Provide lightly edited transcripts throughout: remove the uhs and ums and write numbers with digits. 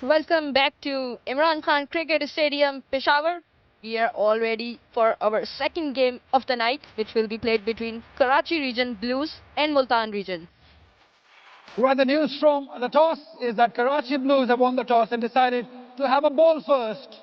Welcome back to Imran Khan Cricket Stadium, Peshawar. We are all ready for our second game of the night, which will be played between Karachi Region Blues and Multan Region. Well, the news from the toss is that Karachi Blues have won the toss and decided to have a ball first.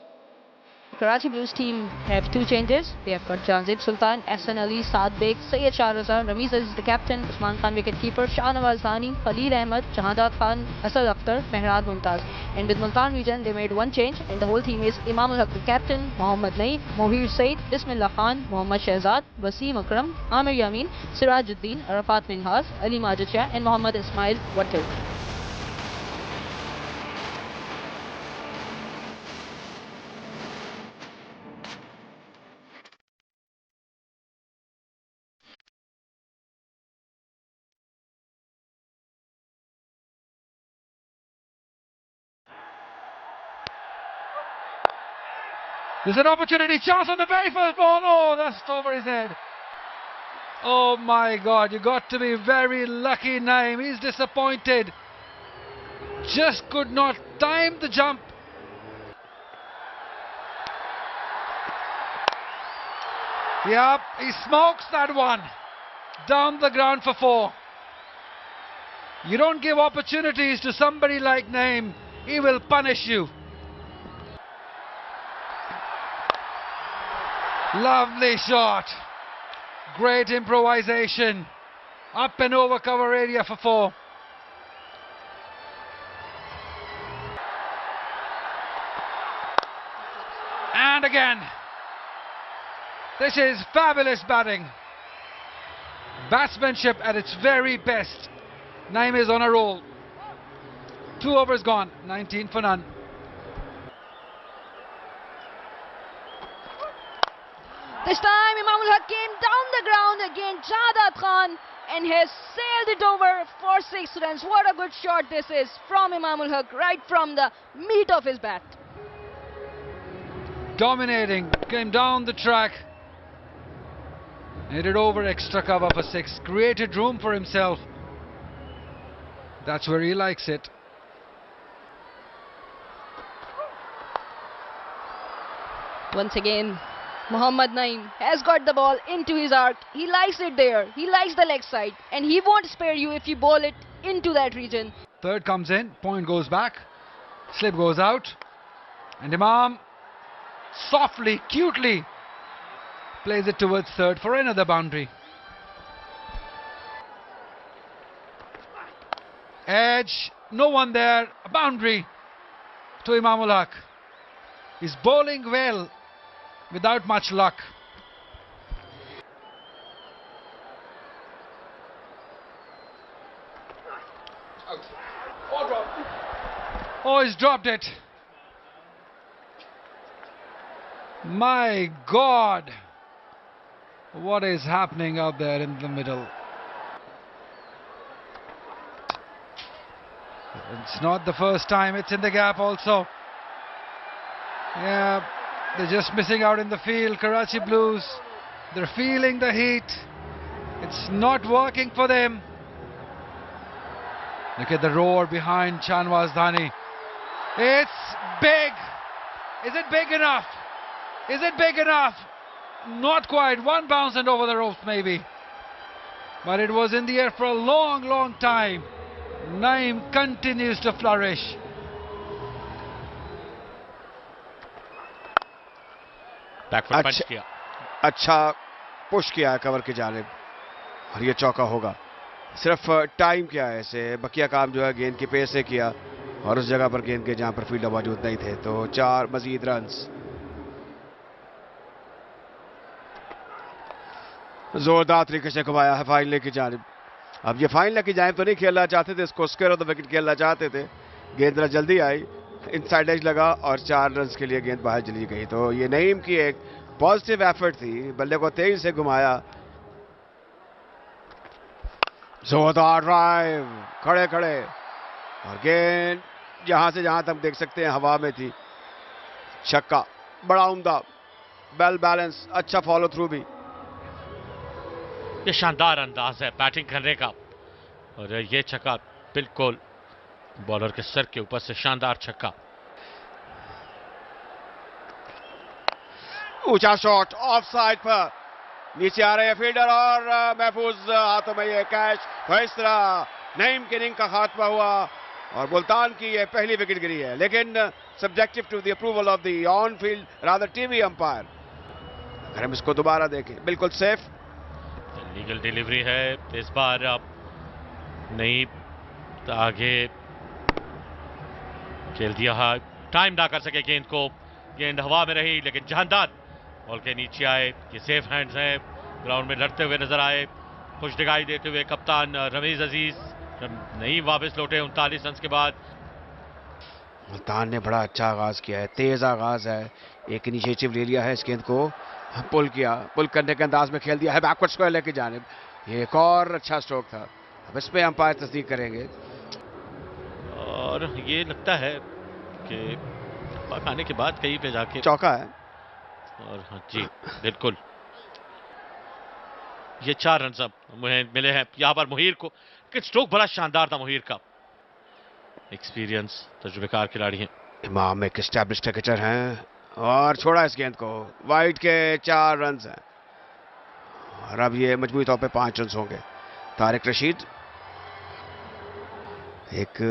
Karachi Blues team have two changes. They have got Janzib Sultan, Ahsan Ali, Saad Beg, Syed Shah Raza, Ramiz Aziz the captain, Usman Khan wicketkeeper, Shahnawaz Dhani, Khalil Ahmed, Shahadat Khan, Asad Akhtar, Mehrad Mumtaz. And with Multan region, they made one change, and the whole team is Imam ul Haq the captain, Mohammad Naeem, Mohir Said, Bismillah Khan, Mohammad Shehzad, Wasim Akram, Amir Yamin, Sirajuddin, Arafat Minhas, Ali Majid Shah, and Mohammad Ismail Wattil. There's an opportunity, chance on the very first ball. Oh, that's over his head. Oh my God, you got to be very lucky, Naeem. He's disappointed. Just could not time the jump. Yep, he smokes that one. Down the ground for 4. You don't give opportunities to somebody like Naeem, he will punish you. Lovely shot. Great improvisation. Up and over cover area for 4. And again. This is fabulous batting. Batsmanship at its very best. Naeem is on a roll. 2 overs gone, 19 for none. This time Imam ul Haq came down the ground again, Shahadat Khan, and has sailed it over for 6 runs. What a good shot this is from Imam ul Haq, right from the meat of his bat. Dominating, came down the track. Hit it over extra cover for 6. Created room for himself. That's where he likes it. Once again, Mohammad Naeem has got the ball into his arc. He likes it there. He likes the leg side. And he won't spare you if you bowl it into that region. Third comes in. Point goes back. Slip goes out. And Imam softly, cutely plays it towards third for another boundary. Edge. No one there. A boundary to Imam ul Haq. He's bowling well, without much luck. Oh, he's dropped it. My God. What is happening out there in the middle? It's not the first time, it's in the gap also. Yeah, they're just missing out in the field. Karachi Blues, they're feeling the heat. It's not working for them. Look at the roar behind Shahnawaz Dhani. It's big. Is it big enough? Is it big enough? Not quite. One bounce and over the ropes maybe. But it was in the air for a long, long time. Naeem continues to flourish. Back foot punch किया, अच्छा push किया है cover की जानिब और ये चौका होगा. सिर्फ टाइम क्या है इसे, बकिया काम जो है गेंद की पेस से किया और उस जगह पर गेंद के जहां पर फील्डर मौजूद नहीं थे. तो 4 मजीद रन्स. जोरदार तरीके से घुमाया है फाइनल की जानिब. अब ये फाइनल की जानिब तो नहीं खेलना चाहते थे, इसको स्क्वायर ऑफ द विकेट खेलना चाहते थे. गेंद जल्दी आई, इनसाइड एज लगा और 4 रन्स के लिए गेंद बाहर चली गई. तो ये नईम की एक पॉजिटिव एफर्ट थी, बल्ले को तेज से घुमाया. जोरदार ड्राइव, खड़े खड़े, और गेंद यहां से जहां तक देख सकते हैं हवा में थी. छक्का, बड़ा उम्दा, वेल बैलेंस, अच्छा फॉलो थ्रू भी. ये शानदार अंदाज है बैटिंग करने का और ये छक्का बिल्कुल बॉलर के सर के ऊपर से शानदार छक्का. ऊंचा शॉट ऑफ साइड पर, नीचे आ रहे हैं फील्डर और महफूज हाथों में ये कैच। तो इस तरह नईम की इनिंग का खात्मा हुआ और मुल्तान की ये पहली विकेट गिरी है, लेकिन subjective to the approval of the on field rather TV umpire. अगर हम इसको दोबारा देखें, बिल्कुल सेफ लीगल डिलीवरी है इस बार। अब नहीं आगे खेल दिया है, टाइम ना कर सके गेंद को, गेंद हवा में रही लेकिन जहांदार बॉल के नीचे आए। ये सेफ हैंड्स हैं, ग्राउंड में लड़ते हुए नजर आए, खुश दिखाई देते हुए कप्तान रमीज अजीज नहीं वापस लौटे 39 रन के बाद। मुल्तान ने बड़ा अच्छा आगाज किया है, तेज आगाज है, एक इनिशिएटिव ले लिया है, इस गेंद को पुल किया, पुल करने के अंदाज में खेल दिया है बैकवर्ड स्क्वायर लेग की जानिब। ये एक और अच्छा स्ट्रोक था, अब इस पे अंपायर तस्दीक करेंगे। और ये लगता है कि पाक आने के बाद कहीं पे जाके चौका है। और हाँ जी बिल्कुल, ये 4 रन अब मिले हैं यहाँ पर मुहीर को। कि स्ट्रोक बड़ा शानदार था मुहीर का, एक्सपीरियंस तजुर्बेकार खिलाड़ी हैं। इमाम एक एस्टैब्लिश क्रिकेटर हैं और छोड़ा इस गेंद को, वाइड के 4 रन हैं और अब ये मजबूरी तौर पे 5 रन होंगे। तारिक रशीद, एक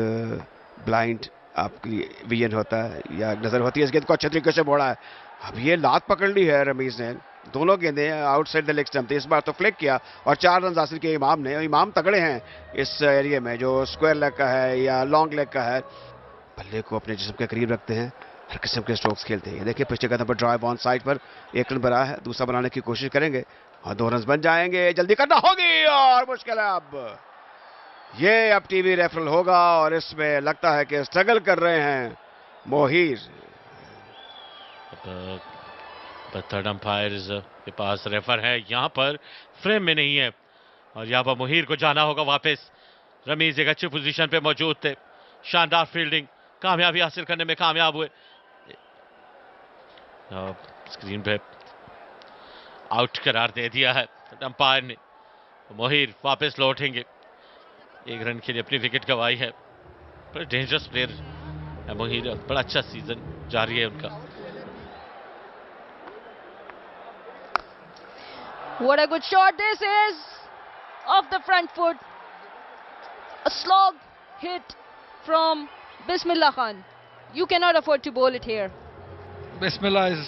ब्लाइंड आपकी विजन होता है या नजर होती है, इस गेंद को अच्छे तरीके से मोड़ा है। अब ये लात पकड़ ली है रमीज ने, दोनों गेंदें आउटसाइड द लेग स्टंप थे, इस बार तो फ्लिक किया और 4 रन हासिल किए इमाम ने। इमाम तगड़े हैं इस एरिया में, जो स्क्वायर लेग का है या लॉन्ग लेग का है, बल्ले को अपने जिस्म के करीब रखते हैं, हर किस्म के स्ट्रोक्स खेलते हैं। देखिए पिछले कदम पर ड्राइव ऑन साइड पर 1 रन बना है, दूसरा बनाने की कोशिश करेंगे और 2 रन बन जाएंगे, जल्दी करना होगी और मुश्किल है। अब ये अब टीवी रेफरल होगा और इसमें लगता है कि स्ट्रगल कर रहे हैं मोहीर। थर्ड अंपायर के पास रेफर है, यहाँ पर फ्रेम में नहीं है और यहाँ पर मुहीर को जाना होगा वापस। रमीज एक अच्छी पोजीशन पे मौजूद थे, शानदार फील्डिंग, कामयाबी हासिल करने में कामयाब हुए। स्क्रीन पे आउट करार दे दिया है अंपायर ने। मुहीर वापस लौटेंगे, 1 रन के लिए अपनी विकेट गंवाई है। बड़ा डेंजरस प्लेयर है मुहीर, बड़ा अच्छा सीजन जारी है उनका। What a good shot this is! Off the front foot. A slog hit from Bismillah Khan. You cannot afford to bowl it here. Bismillah is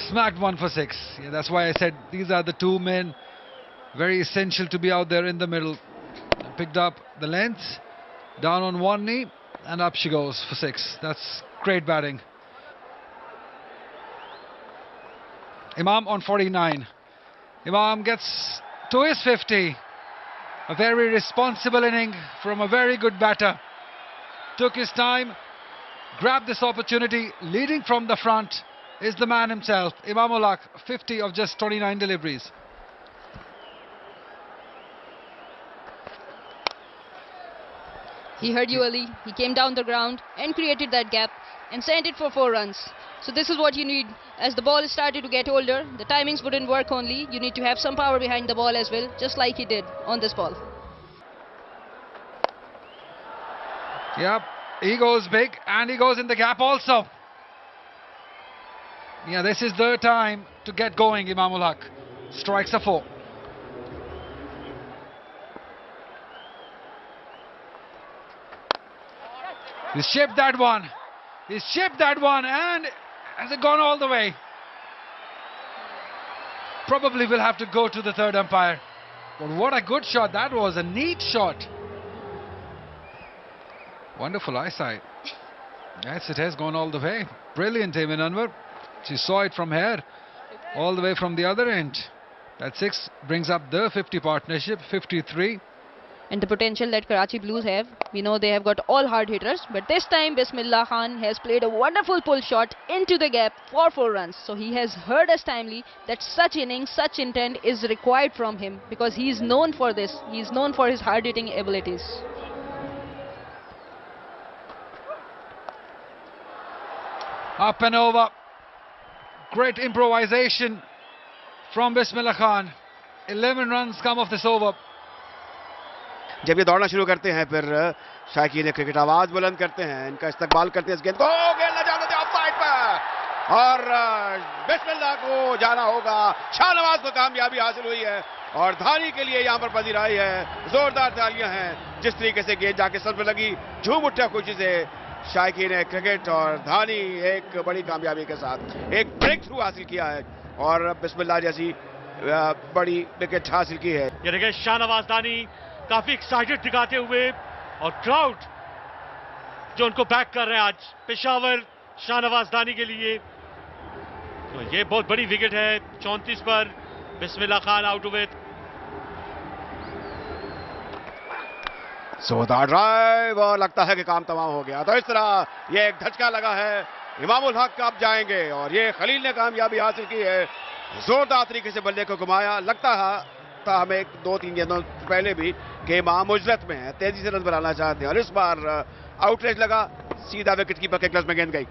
smacked 1 for 6. Yeah, that's why I said these are the 2 men, very essential to be out there in the middle. Picked up the length, down on one knee, and up she goes for 6. That's great batting. Imam on 49. Imam gets to his 50. A very responsible inning from a very good batter. Took his time, grabbed this opportunity, leading from the front is the man himself, Imam ul Haq, 50 of just 29 deliveries. He heard you, Ali. He came down the ground and created that gap and sent it for 4 runs. So this is what you need. As the ball started to get older, the timings wouldn't work only. You need to have some power behind the ball as well, just like he did on this ball. Yep, he goes big and he goes in the gap also. Yeah, this is the time to get going, Imam ul Haq. Strikes a 4. He's chipped that one. He's chipped that one, and has it gone all the way? Probably will have to go to the third umpire. But what a good shot that was, a neat shot. Wonderful eyesight. Yes, it has gone all the way. Brilliant, Eamon Anwar. She saw it from here, all the way from the other end. That 6 brings up the 50 partnership, 53. And the potential that Karachi Blues have, we know they have got all hard hitters, but this time Bismillah Khan has played a wonderful pull shot into the gap for 4 runs. So he has heard us timely that such innings, such intent is required from him, because he is known for this. He is known for his hard hitting abilities. Up and over. Great improvisation from Bismillah Khan. 11 runs come off this over. जब ये दौड़ना शुरू करते हैं फिर शायकीन cricket आवाज बुलंद करते हैं, इनका इस्तकबाल करते हैं इस गेंद को, गेंद न जाने दे ऑफ साइड पर और बिस्मिल्लाह को जाना होगा। शाहनवाज को कामयाबी हासिल हुई है और धानी के लिए यहां पर पजीराई है। जोरदार तालियां हैं। जिस तरीके से गेंद जाके सर पे लगी, झूम उठा खुशी से शायकीन क्रिकेट, और धानी एक बड़ी कामयाबी के साथ एक ब्रेक थ्रू हासिल किया है और बिस्मिल्लाह जैसी बड़ी विकेट हासिल की है। ये देखिए शाहनवाज दानी काफी एक्साइटेड दिखाते हुए, और क्राउड जो उनको बैक कर रहे हैं आज पेशावर शाहनवाज दानी के लिए। तो ये बहुत बड़ी विकेट है 34 पर। बिस्मिल्लाह खान आउट हुए। जोरदार ड्राइव और लगता है कि काम तमाम हो गया। तो इस तरह ये एक धचका लगा है। इमामुल हक अब जाएंगे और ये खलील ने कामयाबी हासिल की है। जोरदार तरीके से बल्ले को घुमाया। लगता था हमें 2-3 गेंदों पहले भी कि इमाम उजरत में है, तेजी से रन बनाना चाहते हैं, और इस बार आउटरेज लगा, सीधा विकेट कीपर के ग्लव्स में गेंद गई।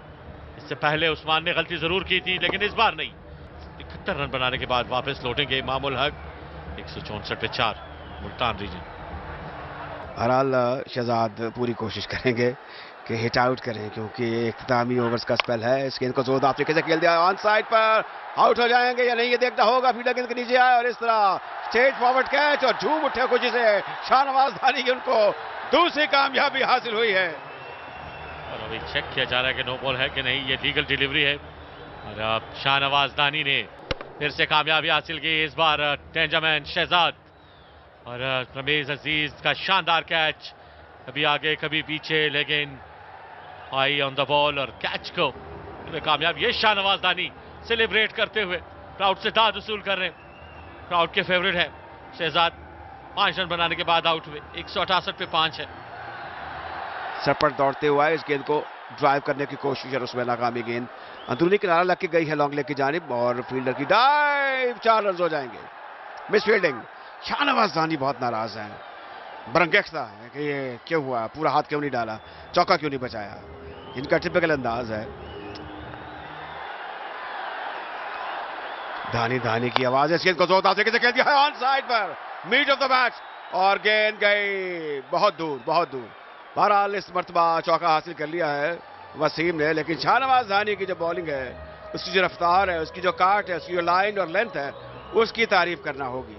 इससे पहले उस्मान ने गलती जरूर की थी, लेकिन इस बार नहीं। 71 रन बनाने के बाद वापस लौटेंगे इमामुल हक। 164 पे 4 मुल्तान रीजन। बहरहाल शहजाद पूरी कोशिश करेंगे कि हिट आउट करें, क्योंकि ये इख्तितामी ओवर्स का स्पेल है। इस गेंद को जोरदार तरीके से खेल दिया, ऑन साइड पर आउट हो जाएंगे या नहीं ये देखना होगा। फील्डर गेंद के नीचे आए और इस तरह स्ट्रेट फॉरवर्ड कैच और झूम उठे खुशी से शाहनवाज दानी की उनको दूसरी कामयाबी हासिल हुई है। और अभी चेक किया जा रहा है कि नो बॉल है कि नहीं। ये लीगल डिलीवरी है और अब शाहनवाज दानी ने फिर से कामयाबी हासिल की। इस बार डेंजरमैन शहजाद और रमीज अजीज का शानदार कैच, कभी आगे कभी पीछे, लेकिन आई ऑन द बॉल और कैच को कामयाब। ये शाहनवाज दानी सेलिब्रेट करते हुए क्राउड से दाद वसूल कर रहे हैं। क्राउड के फेवरेट है शहजाद। 5 रन बनाने के बाद आउट हुए। 168 पे 5 है। सर पर दौड़ते हुआ इस गेंद को ड्राइव करने की कोशिश और उसमें नाकामी। गेंद अंदरूनी किनारा लग के गई है लॉन्ग लेग की जानिब और फील्डर की डाइव, 4 रन हो जाएंगे। Miss fielding. शाहनवाज दानी बहुत नाराज हैं, बरंगेक्सा है कि ये क्यों हुआ, पूरा हाथ क्यों नहीं डाला, चौका क्यों नहीं बचाया। इनका टिपिकल अंदाज है। धानी की आवाज है। इस गेंद को जोरदार तरीके से खेल दिया है ऑन साइड पर, मीट ऑफ द मैच, और गेंद गई बहुत दूर बहुत दूर। बहरहाल इस मर्तबा चौका हासिल कर लिया है वसीम ने, लेकिन शाहनवाज दानी की जो बॉलिंग है, उसकी जो रफ्तार है, उसकी जो काट है, उसकी जो लाइन और लेंथ है, उसकी तारीफ करना होगी।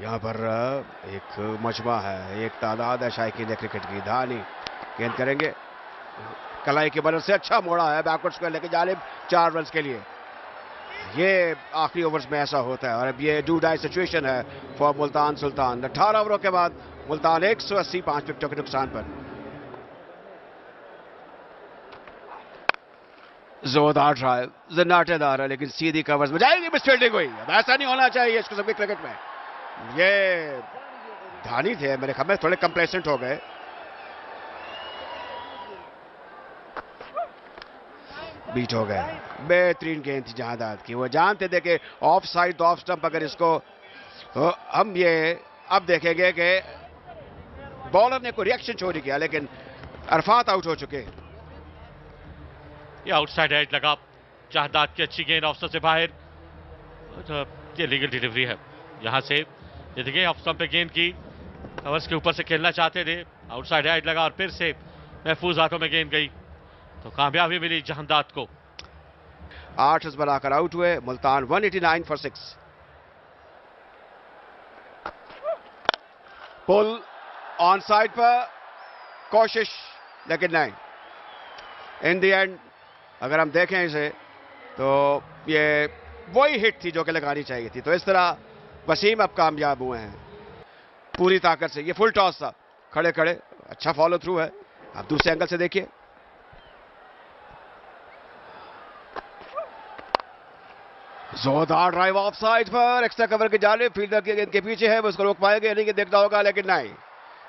यहाँ पर एक मजमा है, एक तादाद है शायकीन क्रिकेट की। धानी गेंद करेंगे, कलाई के बदल से अच्छा मोड़ा है बैकवर्ड स्क्वायर लेके जानिब 4 रन के लिए। ये आखिरी ओवर्स में ऐसा होता है और अब ये डू डाई सिचुएशन है फॉर मुल्तान सुल्तान। 18 ओवरों के बाद मुल्तान 180 5 विकेटों के नुकसान पर। जोरदार ड्राइव, जन्नाटेदार है, लेकिन सीधी कवर्स में जाएगी, मिस फील्डिंग हुई। अब ऐसा नहीं होना चाहिए इसको सबके क्रिकेट में। ये धानी थे मेरे ख्याल में थोड़े कंप्लेसेंट हो गए। बीट हो गए। बेहतरीन गेंद थी जहादाद की, वो जानते थे कि ऑफ साइड ऑफ स्टंप अगर इसको हम ये अब देखेंगे कि बॉलर ने कोई रिएक्शन शो नहीं किया, लेकिन अरफात आउट हो चुके। ये आउटसाइड एज लगा, जहादाद की अच्छी गेंद ऑफ से बाहर। तो ये लीगल डिलीवरी है यहां से। ये देखिए ऑफ स्टंप पे गेंद की, कवर्स के ऊपर से खेलना चाहते थे, आउटसाइड एज लगा और फिर से महफूज हाथों में गेंद गई, तो कामयाबी मिली जहादाद को। 8 रन बनाकर आउट हुए Multan 189 for 6। Pull on side पर कोशिश, लेकिन नहीं। इन द एंड अगर हम देखें इसे तो ये वही हिट थी जो कि लगानी चाहिए थी। तो इस तरह वसीम अब कामयाब हुए हैं पूरी ताकत से। ये फुल टॉस था, खड़े खड़े, अच्छा फॉलो थ्रू है। अब दूसरे एंगल से देखिए, जोरदार ड्राइव ऑफ साइड पर, एक्स्ट्रा कवर की जानिब, फील्डर के गेंद के पीछे है, उसको रोक पाएंगे नहीं कि देखना होगा, लेकिन नहीं,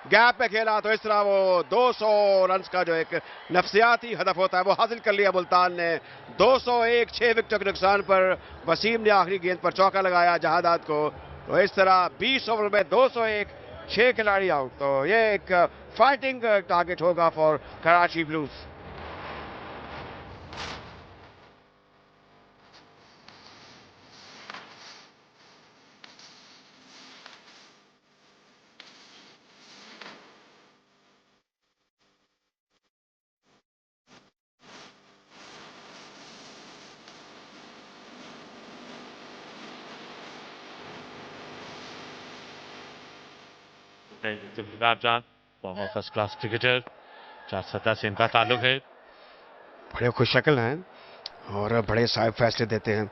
गैप पे खेला। तो इस तरह वो 200 रन का जो एक नफसियाती हदफ होता है वो हासिल कर लिया मुल्तान ने। 201 6 विकेटों के नुकसान पर वसीम ने आखिरी गेंद पर चौका लगाया जहादाद को। तो इस तरह 20 ओवर में 201 6 खिलाड़ी आउट। तो ये एक फाइटिंग टारगेट होगा फॉर कराची ब्लूज। जान फर्स्ट क्लास क्रिकेटर, 4 सतह से इनका ताल्लुक है। बड़े खुश शक्ल हैं और बड़े साहब फैसले देते हैं।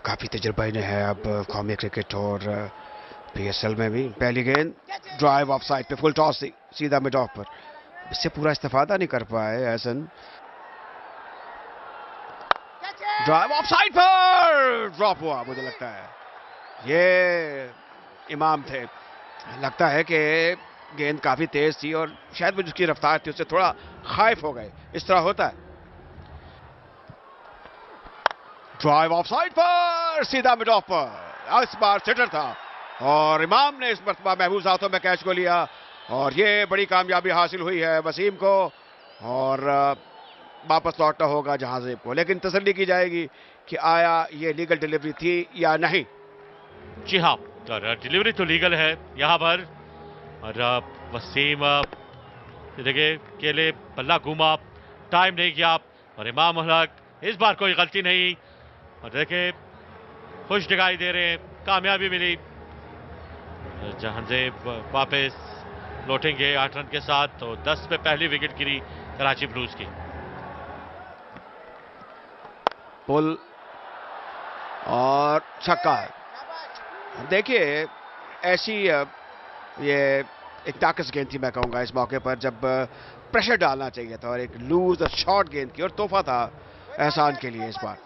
काफ़ी तजुर्बा इन्हें है अब कौमी क्रिकेट और PSL में भी। पहली गेंद ड्राइव ऑफ साइड पे, फुल टॉस थी सीधा मिड ऑफ पर, इससे पूरा इस्तेफादा नहीं कर पाए एहसन। ड्राइव ऑफ साइड पर ड्रॉप हुआ, मुझे लगता है ये इमाम थे। लगता है कि गेंद काफ़ी तेज थी और शायद वो जिसकी रफ्तार थी उससे थोड़ा खाइफ हो गए, इस तरह होता है। ड्राइव ऑफ साइड पर सीधा मिड ऑफ पर, इस बार सिटर था और इमाम ने इस मरतबा महफूज हाथों में कैच को लिया और ये बड़ी कामयाबी हासिल हुई है वसीम को और वापस लौटना होगा जहांजेब को, लेकिन तसल्ली की जाएगी कि आया ये लीगल डिलीवरी थी या नहीं। जी हाँ, डिलीवरी तो लीगल है यहाँ पर और वसीम देखिए केले बल्ला घूमा, टाइम नहीं किया और इमाम हलक इस बार कोई गलती नहीं और देखिए खुश दिखाई दे रहे हैं, कामयाबी मिली। जहांजेब वापस लौटेंगे 8 रन के साथ, तो 10 पे पहली विकेट गिरी कराची ब्लूज की। पुल और छक्का है। देखिए ऐसी ये एक ताकत गेंद थी मैं कहूँगा इस मौके पर, जब प्रेशर डालना चाहिए था और एक लूज और शॉर्ट गेंद की और तोहफा था एहसान के लिए इस बार।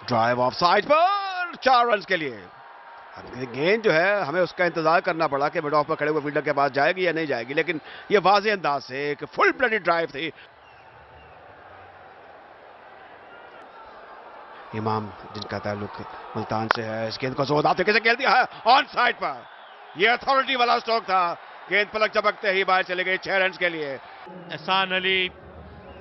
ड्राइव ऑफ साइड पर 4 रन के लिए। अब गेंद जो है हमें उसका इंतजार करना पड़ा कि मिड ऑफ पर खड़े हुए फील्डर के पास जाएगी या नहीं जाएगी, लेकिन ये वाज़ेह अंदाज से एक फुल ब्लडेड ड्राइव थी। इमाम जिनका ताल्लुक मुल्तान से है, इस गेंद को जोरदार तरीके से खेल दिया है ऑन साइड पर। यह अथॉरिटी वाला स्ट्रोक था, गेंद पलक चमकते ही बाहर चले गए 6 रन के लिए। एहसान अली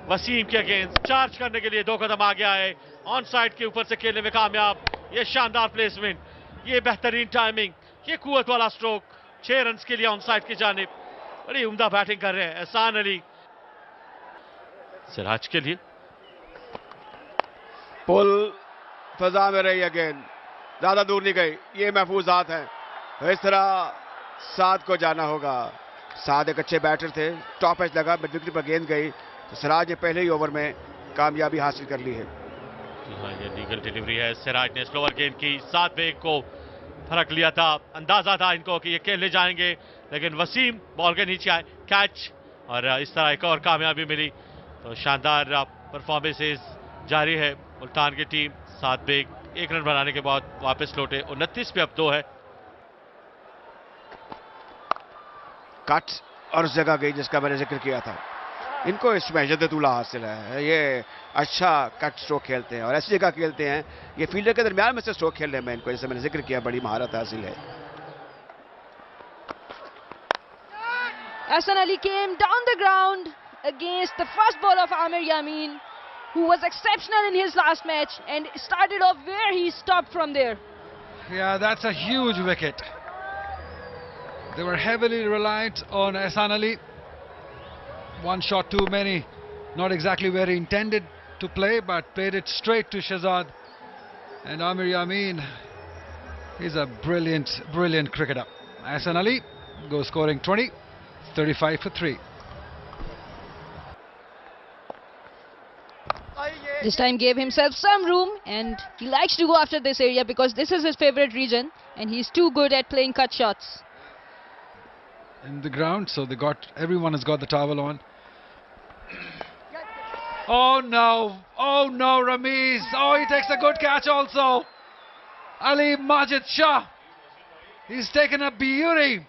वसीम के अगेंस्ट चार्ज करने के लिए 2 कदम आ गया है, ऑन साइड के ऊपर से खेलने में कामयाब। ये शानदार प्लेसमेंट, ये बेहतरीन टाइमिंग, ये कुव्वत वाला स्ट्रोक, 6 रन के लिए ऑन साइड की जानिब। बड़ी उम्दा बैटिंग कर रहे हैं एहसान अली। सिराज के लिए पुल फजा में रही है, गेंद ज्यादा दूर नहीं गई, ये महफूजात हैं, तो इस तरह साद को जाना होगा। साद एक अच्छे बैटर थे, टॉप एज लगा, मिड विकेट पर गेंद गई, तो सिराज ने पहले ही ओवर में कामयाबी हासिल कर ली है। हाँ, ये लीगल डिलीवरी है। सिराज ने स्लोअर गेंद की, 7 पे 1 को फर्क लिया था, अंदाजा था इनको कि ये खेलने जाएंगे, लेकिन वसीम बॉल के नीचे आए, कैच और इस तरह एक और कामयाबी मिली। तो शानदार परफॉर्मेंसेस जारी है मुल्तान की टीम। 7 पे 1 रन बनाने के बाद वापस लौटे, 29 पे अब 2 है। कट और उस जगह गई जिसका मैंने जिक्र किया था। इनको इसमें इज्जतुल्लाह हासिल है, ये अच्छा कट स्ट्रोक खेलते हैं और ऐसी जगह खेलते हैं, ये फील्डर के दरमियान में से स्ट्रोक खेलने में इनको, जैसे मैंने जिक्र किया, बड़ी महारत हासिल है। Ahsan Ali came down the ground against the first ball of Amir Yamin, who was exceptional in his last match and started off where he stopped from there. Yeah, that's a huge wicket. They were heavily reliant on Ahsan Ali. One shot too many, not exactly where he intended to play, but played it straight to Shahzad. And Amir Yamin, he's a brilliant, brilliant cricketer. Ahsan Ali goes scoring 20, 35 for 3. This time gave himself some room, and he likes to go after this area because this is his favorite region and he's too good at playing cut shots. In the ground, so everyone has got the towel on. Oh no, Ramiz, oh, he takes a good catch also. Ali Majid Shah, he's taken a beauty.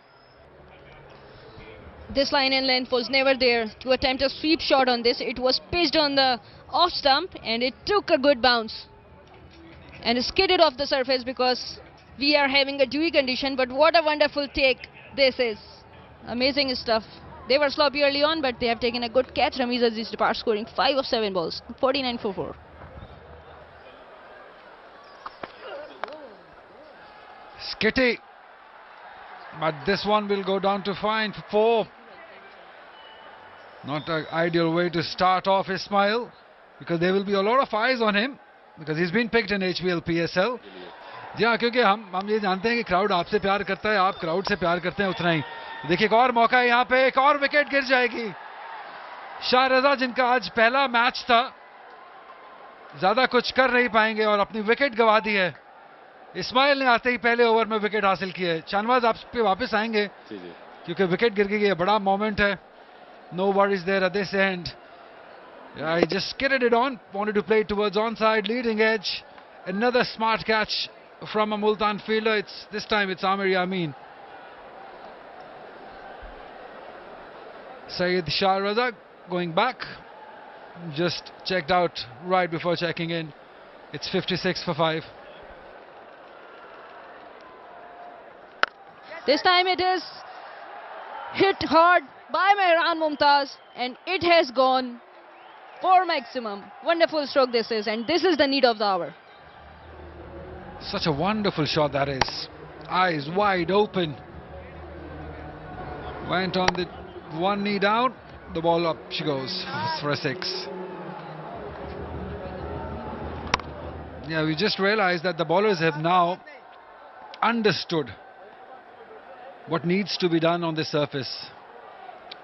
This line and length was never there to attempt a sweep shot on this. It was pitched on the off stump and it took a good bounce and skidded off the surface because we are having a dewy condition. But what a wonderful take this is. Amazing stuff. They were sloppy early on, but they have taken a good catch. Ramiz Aziz departs scoring 5 of 7 balls, 49 for 4. Skitty, but this one will go down to fine for 4. Not an ideal way to start off Ismail, because there will be a lot of eyes on him because he's been picked in HBL PSL. जी हाँ, क्योंकि हम ये जानते हैं कि crowd आपसे प्यार करता है, आप क्राउड से प्यार करते हैं उतना ही। देखिए एक और मौका है यहाँ पे, एक और विकेट गिर जाएगी। शाह रजा जिनका आज पहला मैच था, ज्यादा कुछ कर नहीं पाएंगे और अपनी विकेट गवा दी है। इस्माइल ने आते ही पहले ओवर में विकेट हासिल की है। शाहनवाज आप पे वापस आएंगे क्योंकि विकेट गिर गई है, बड़ा मोमेंट है। No worries there at this end. He just skidded it on, wanted to play it towards onside, leading edge. Another smart catch from a Multan fielder. This time it's Amir Yamin. Syed Shah Raza going back, just checked out right before checking in. It's 56 for 5. This time it is hit hard by Mehran Mumtaz and it has gone for maximum. Wonderful stroke this is, and this is the need of the hour. Such a wonderful shot that is. Eyes wide open. Went on the one knee down. The ball up she goes for a 6. Yeah, we just realized that the bowlers have now understood what needs to be done on this surface,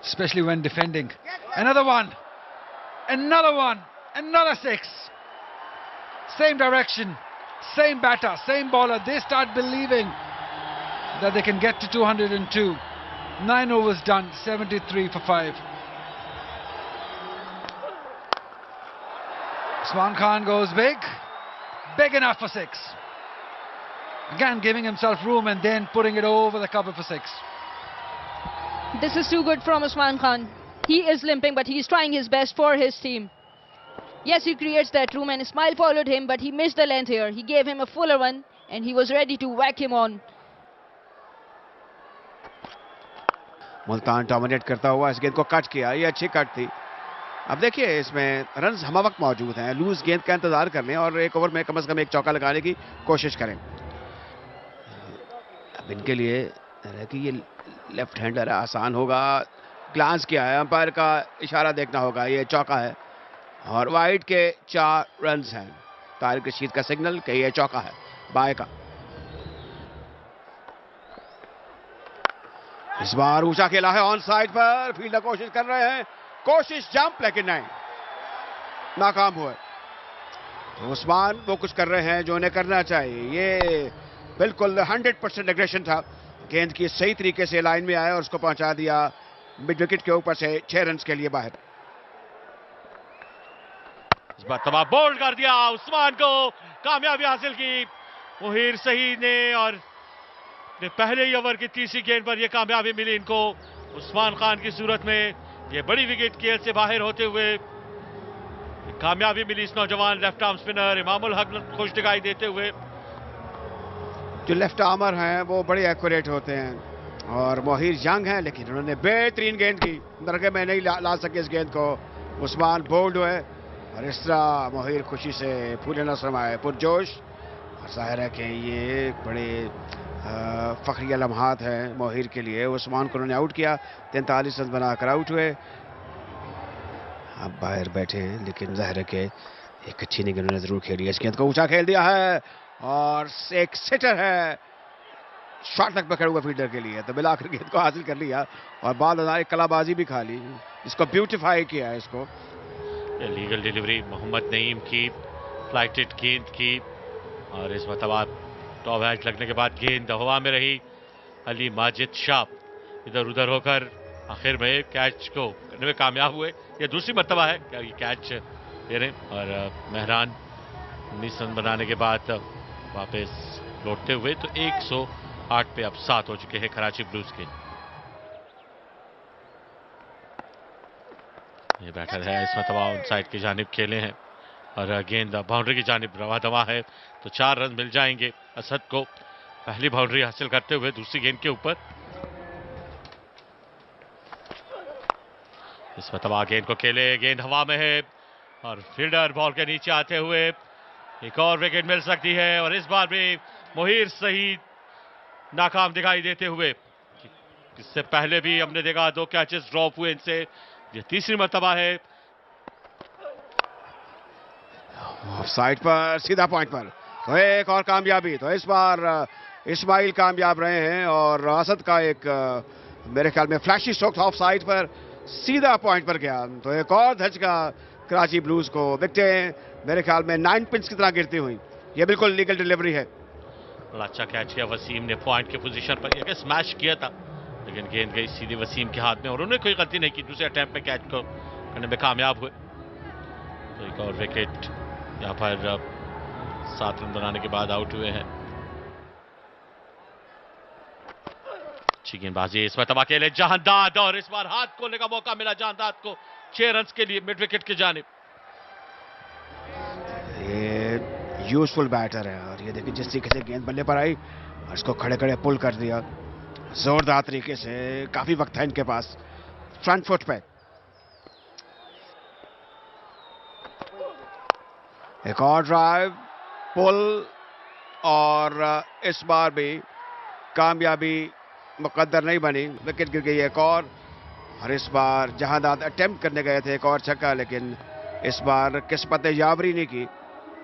especially when defending. Another one. Another one. Another 6. Same direction. Same batter. Same bowler. They start believing that they can get to 202. 9 overs done. 73 for 5. Usman Khan goes big. Big enough for 6. Again giving himself room and then putting it over the cover for 6. This is too good from Usman Khan. He is limping, but he's trying his best for his team. Yes, he creates that room, and Ismail followed him, but he missed the length here. He gave him a fuller one, and he was ready to whack him on. Multan dominate करता हुआ इस गेंद को cut किया, ये अच्छी cut थी। अब देखिए इसमें रन्स हम वक्त मौजूद हैं, लूज गेंद का इंतजार कर लें और एक ओवर में कम से कम एक चौका लगाने की कोशिश करें। अब इनके लिए कि ये लेफ्ट हैंडर है, आसान होगा। ग्लांस किया है, अंपायर का इशारा देखना होगा, ये चौका है और वाइड के 4 रन्स हैं। तारिक रशीद का सिग्नल कि ये चौका है बाय का। इस बार ऊंचा खेला है ऑन साइड पर, फील्डर कोशिश कर रहे हैं, कोशिश जंप लेकिन नहीं, नाकाम हुए। तो उस्मान वो कुछ कर रहे हैं जो उन्हें करना चाहिए। ये बिल्कुल 100% एग्रेशन था, गेंद की सही तरीके से लाइन में आया और उसको पहुंचा दिया मिड विकेट के ऊपर से 6 रन के लिए बाहर। इस बार तबाह बोल्ड कर दिया, उस्मान को कामयाबी हासिल की मोहिर सही ने और पहले ही ओवर की तीसरी गेंद पर यह कामयाबी मिली इनको। उस्मान खान की सूरत में ये बड़ी विकेट खेल से बाहर होते हुए कामयाबी मिली इस नौजवान left arm spinner Imamul Haq खुश दिखाई देते हुए। जो लेफ्ट आर्मर हैं वो बड़े एक्यूरेट होते हैं और मोहिर यंग हैं, लेकिन उन्होंने बेहतरीन गेंद की, दरगे में नहीं ला सके इस गेंद को। उस्मान बोल्ड हुए और इस तरह मोहिर खुशी से फूले न समाये, पुरजोश। और जाहिर है कि ये बड़े फखरिया लम्हात हैं मोहिर के लिए। उस्मान को उन्होंने आउट किया, 43 रन बनाकर आउट हुए। अब बाहर बैठे हैं लेकिन जाहिर है कि एक अच्छी इनिंग उन्होंने जरूर खेली है। इस गेंद को ऊंचा खेल दिया है और एक सिटर है, शॉट तक पकड़ हुआ फील्डर के लिए, तो मिलाकर गेंद को हासिल कर लिया और बाद एक कलाबाजी भी खा ली, इसको ब्यूटिफाई किया है इसको। लीगल डिलीवरी मोहम्मद नईम की, फ्लाइटेड गेंद की और इस मतलब टॉप हैच लगने के बाद गेंद हवा में रही। अली माजिद शाह इधर उधर होकर आखिर में कैच को करने में कामयाब हुए। यह दूसरी मर्तबा है क्या ये कैच ले रहे हैं और मेहरान 19 रन बनाने के बाद वापस लौटते हुए तो 108 पे अब 7 हो चुके हैं कराची ब्लूज के। ये बैटर है इस मरतबा ऑन साइड की जानिब खेले हैं और गेंद बाउंड्री की जानिब रवा दवा है, तो 4 रन मिल जाएंगे असद को पहली बाउंड्री हासिल करते हुए दूसरी गेंद के ऊपर। इस मरतबा गेंद को खेले, गेंद हवा में है और फील्डर बॉल के नीचे आते हुए एक और विकेट मिल सकती है और इस बार भी मोहिर सही नाकाम दिखाई देते हुए। इससे पहले भी हमने देखा 2 कैचेस ड्रॉप हुए इनसे, ये तीसरी मर्तबा है। ऑफ साइड पर सीधा पॉइंट पर तो एक और कामयाबी, तो इस बार इस्माइल कामयाब रहे हैं और असद का एक मेरे ख्याल में फ्लैशी स्ट्रोक ऑफ साइड पर सीधा पॉइंट पर गया। तो एक और धचका कराची ब्लूज को, विकेटें मेरे ख्याल में 9 पिंस की तरह गिरती हुई। ये बिल्कुल लीगल डिलीवरी है। बड़ा अच्छा कैच किया वसीम ने पॉइंट के पोजीशन पर, स्मैश किया था लेकिन गेंद गई सीधे वसीम के हाथ में और उन्होंने कोई गलती नहीं की, दूसरे अटेम्प्ट में कैच को करने में कामयाब हुए। तो एक और विकेट यहाँ पर 7 रन बनाने के बाद आउट हुए हैं। अच्छी गेंदबाजी इस बार तबाह के लिए जहांदाद, और इस बार हाथ खोलने का मौका मिला जहांदाद को 6 रन के लिए मिड विकेट की जानिब। ये यूजफुल बैटर है और ये देखिए जिस तरीके से गेंद बल्ले पर आई और इसको खड़े खड़े पुल कर दिया जोरदार तरीके से। काफी वक्त है इनके पास फ्रंट फुट पे। एक और ड्राइव, पुल, और इस बार भी कामयाबी मुकद्दर नहीं बनी, विकेट गिर गई एक और इस बार जहांदाद अटेम्प्ट करने गए थे एक और छक्का, लेकिन इस बार किस्मत ने यावरी नहीं की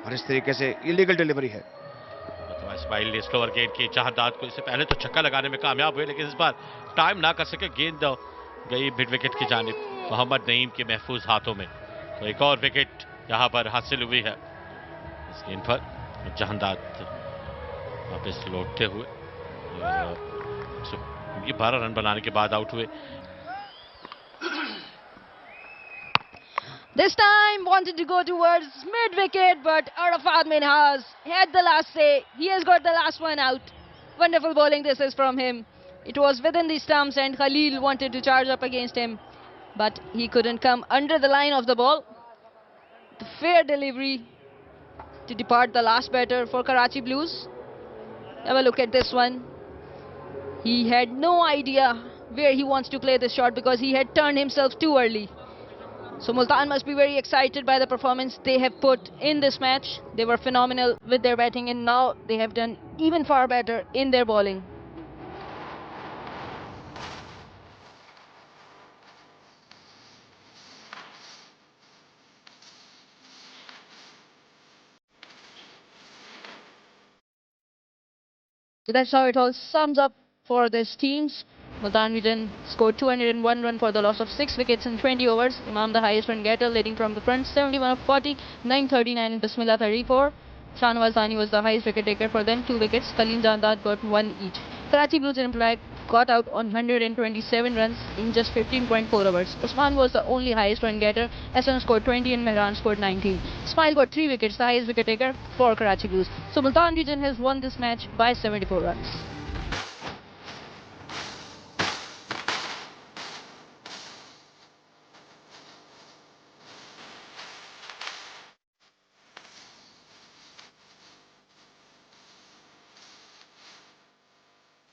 और इस तरीके से इलीगल डिलीवरी है। तो इस्माइल ने स्लोअर गेंद की जहांदाद को, इससे पहले तो छक्का लगाने में कामयाब हुए लेकिन इस बार टाइम ना कर सके, गेंद गई मिड विकेट की जानिब मोहम्मद नईम के महफूज हाथों में। तो एक और विकेट यहां पर हासिल हुई है इस गेंद पर। जहांदाद वापस लौटते हुए 12 रन बनाने के बाद आउट हुए। This time wanted to go towards mid-wicket, but Arafat Minhas had the last say. He has got the last one out. Wonderful bowling this is from him. It was within the stumps and Khalil wanted to charge up against him, but he couldn't come under the line of the ball. The fair delivery to depart the last batter for Karachi Blues. Have a look at this one. He had no idea where he wants to play this shot because he had turned himself too early. So Multan must be very excited by the performance they have put in this match. They were phenomenal with their batting and now they have done even far better in their bowling. So that's how it all sums up for these teams. Multan Region scored 201 run for the loss of 6 wickets in 20 overs. Imam the highest run getter leading from the front, 71 of 40, 939 and Bismillah 34. Shahnawaz Thani was the highest wicket taker for them, 2 wickets. Khalil Jandad got 1 each. Karachi Blues in reply got out on 127 runs in just 15.4 overs. Usman was the only highest run getter. Hassan scored 20 and Mehran scored 19. Ismail got 3 wickets, the highest wicket taker for Karachi Blues. So Multan Region has won this match by 74 runs.